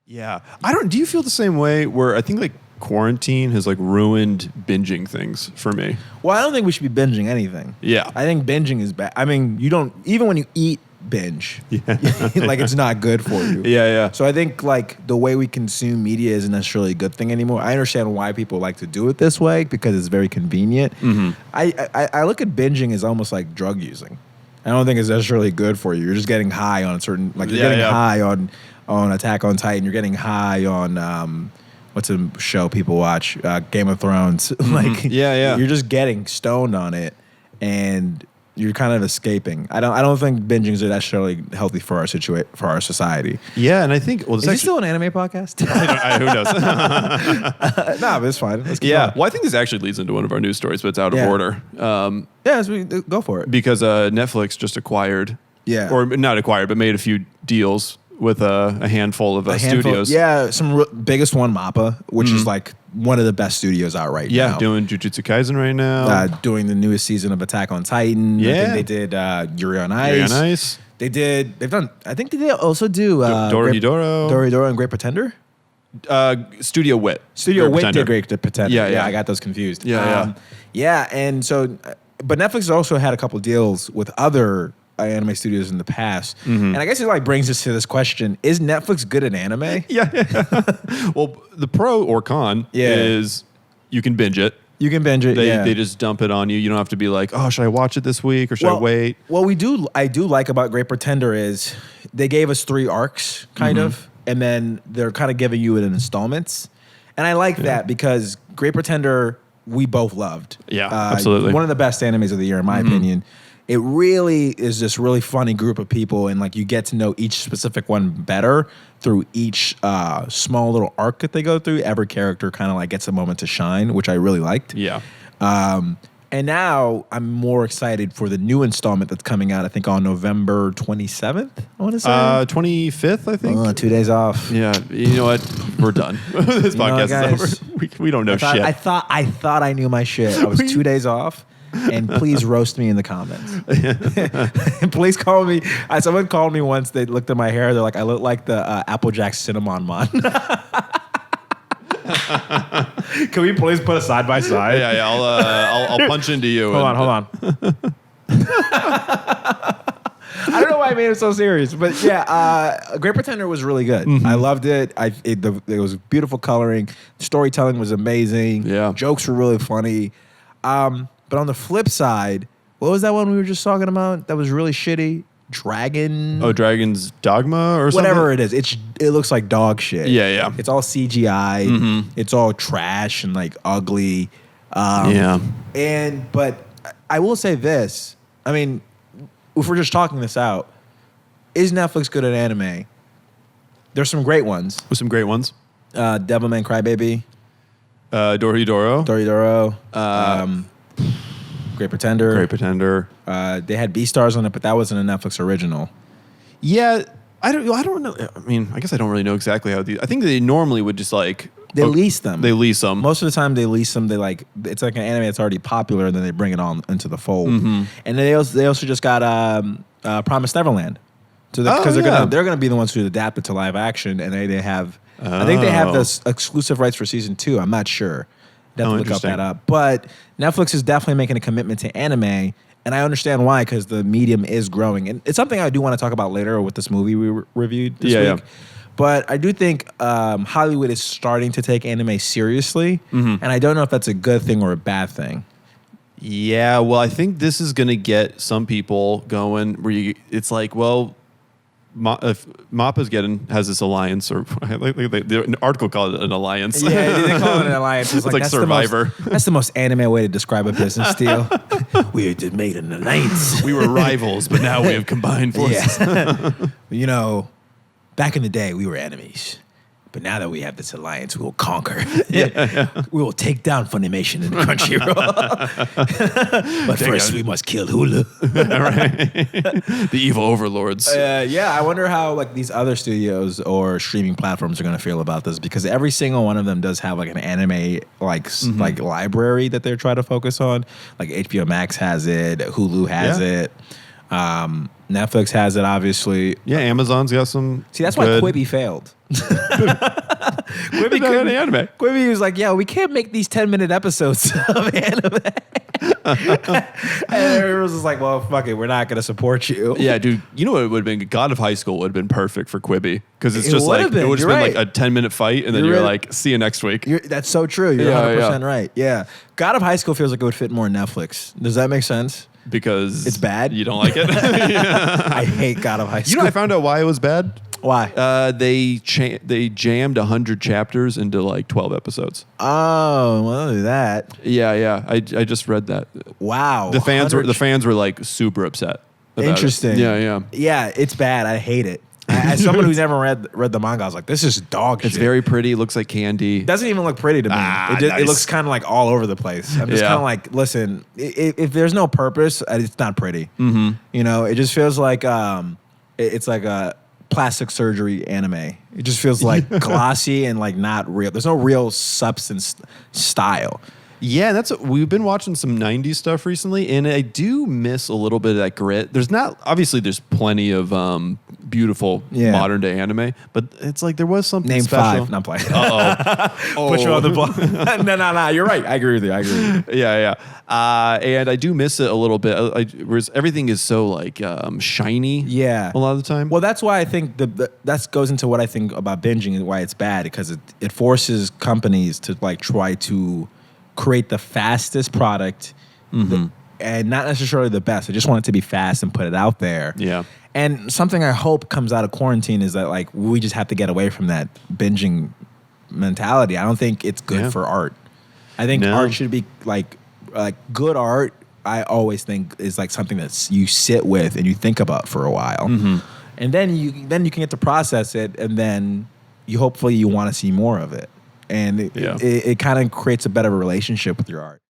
Yeah. Do you feel the same way where I think like quarantine has like ruined binging things for me? Well, I don't think we should be binging anything. Yeah. I think binging is bad. I mean, you don't, even when you eat, binge. Yeah. Like it's not good for you. Yeah. So I think like the way we consume media isn't necessarily a good thing anymore. I understand why people like to do it this way because it's very convenient. Mm-hmm. I look at binging as almost like drug using. I don't think it's necessarily good for you. You're just getting high on certain, like you're getting high on Attack on Titan. You're getting high on what's a show people watch? Game of Thrones. Like you're just getting stoned on it, and you're kind of escaping. I don't think binging is necessarily healthy for our for our society. Yeah, and I think is this still an anime podcast? Who knows? Nah, but it's fine. Let's keep yeah, going. well, I think this actually leads into one of our news stories, but it's out of order. Go for it. Because Netflix just acquired, or not acquired, but made a few deals with a handful of studios. Yeah, biggest one, MAPPA, which is like one of the best studios out right now. Yeah, doing Jujutsu Kaisen right now. Doing the newest season of Attack on Titan. Yeah. I think they did Yuri on Ice. I think they also do Doro and Great Pretender. Studio Wit. Studio Wit did Great Pretender. Yeah, I got those confused. Yeah. And so, but Netflix has also had a couple deals with other anime studios in the past. And I guess it like brings us to this question: is Netflix good at anime? Yeah. Well, the pro or con is you can binge it. You can binge it. They just dump it on you. You don't have to be like, oh, should I watch it this week or should I wait? What I do like about Great Pretender is they gave us 3 arcs, kind of, and then they're kind of giving you it in installments. And I like that because Great Pretender we both loved. Yeah, absolutely. One of the best animes of the year, in my opinion. It really is this really funny group of people, and like you get to know each specific one better through each small little arc that they go through. Every character kind of like gets a moment to shine, which I really liked. Yeah. And now I'm more excited for the new installment that's coming out, I think on November 27th, I want to say. 25th, I think. 2 days off. Yeah. You know what? We're done. This podcast is over. We don't know shit. I thought I knew my shit. I was 2 days off. And please roast me in the comments. And please call me. Someone called me once. They looked at my hair. They're like, I look like the Applejack Cinnamon Mon. Can we please put a side by side? Yeah. I'll punch into you. Hold on. I don't know why I made it so serious, but yeah, Great Pretender was really good. I loved it. It was beautiful coloring. Storytelling was amazing. Yeah, jokes were really funny. But on the flip side, what was that one we were just talking about that was really shitty? Dragon? Oh, Dragon's Dogma or something? Whatever it is. It looks like dog shit. Yeah. It's all CGI. It's all trash and like ugly. But I will say this. I mean, if we're just talking this out, is Netflix good at anime? There's some great ones. With some great ones. Devilman Crybaby. Doridoro. Great Pretender. They had Beastars on it, but that wasn't a Netflix original. Yeah, I don't know. I mean, I guess I don't really know exactly how I think they normally would just like lease them. They lease them. Most of the time they lease them. They like it's like an anime that's already popular, and then they bring it on into the fold. And they also just got Promised Neverland, because they're gonna be the ones who adapt it to live action, and they have. I think they have this exclusive rights for season 2. I'm not sure. Definitely look up that up. But Netflix is definitely making a commitment to anime, and I understand why, because the medium is growing. And it's something I do want to talk about later with this movie we reviewed this week. Yeah. But I do think Hollywood is starting to take anime seriously, and I don't know if that's a good thing or a bad thing. Yeah, well, I think this is going to get some people going where it's like, well, if MAPPA has this alliance, or an article called it an alliance. Yeah, they call it an alliance. It's like Survivor. That's the most anime way to describe a business deal. We made an alliance. We were rivals, but now we have combined forces. Yeah. Back in the day, we were enemies. But now that we have this alliance, we will conquer. We will take down Funimation and Crunchyroll. But first, we must kill Hulu. Right. The evil overlords. I wonder how like these other studios or streaming platforms are going to feel about this, because every single one of them does have like an anime like library that they're trying to focus on. Like HBO Max has it, Hulu has it. Netflix has it, obviously. Yeah, Amazon's got some. See, that's good. why Quibi failed. Quibi Not any anime. Quibi was like, yeah, we can't make these 10-minute episodes of anime. And everyone was just like, well, fuck it, we're not going to support you. Yeah, dude. You know what it would have been? God of High School would have been perfect for Quibi because it's It just would like have been. it would have You're been right. like a 10-minute fight, and then You're you're right. like, see you next week. That's so true. You're Yeah, 100% yeah. right. Yeah. God of High School feels like it would fit more in Netflix. Does that make sense? Because It's bad? You don't like it. I hate God of High School. You know, I found out why it was bad. Why? They jammed 100 chapters into like 12 episodes. Oh, well, do that. Yeah. I just read that. Wow. The fans 100 were like super upset. About Interesting. It. Yeah. Yeah, it's bad. I hate it. As someone who's never read the manga, I was like, this is dog shit. It's very pretty. Looks like candy. It doesn't even look pretty to me. It Nice. looks kind of like all over the place. I'm just Yeah. kind of like, listen, if there's no purpose, it's not pretty. Mm-hmm. You know, it just feels like it's like a plastic surgery anime. It just feels like glossy and like not real. There's no real substance style. Yeah, we've been watching some 90s stuff recently, and I do miss a little bit of that grit. There's plenty of beautiful modern day anime, but it's like there was something Name special. 5. Not playing. Uh-oh. Put you on the block. No. You're right. I agree with you. Yeah. And I do miss it a little bit. Whereas everything is so like shiny. Yeah. A lot of the time. Well, that's why I think that goes into what I think about binging and why it's bad, because it forces companies to like try to create the fastest product and not necessarily the best. I just want it to be fast and put it out there. Yeah. And something I hope comes out of quarantine is that like we just have to get away from that binging mentality. I don't think it's good for art. I think art should be like good art. I always think is like something that you sit with and you think about for a while, and then you can get to process it, and then hopefully you want to see more of it, and it kind of creates a better relationship with your art.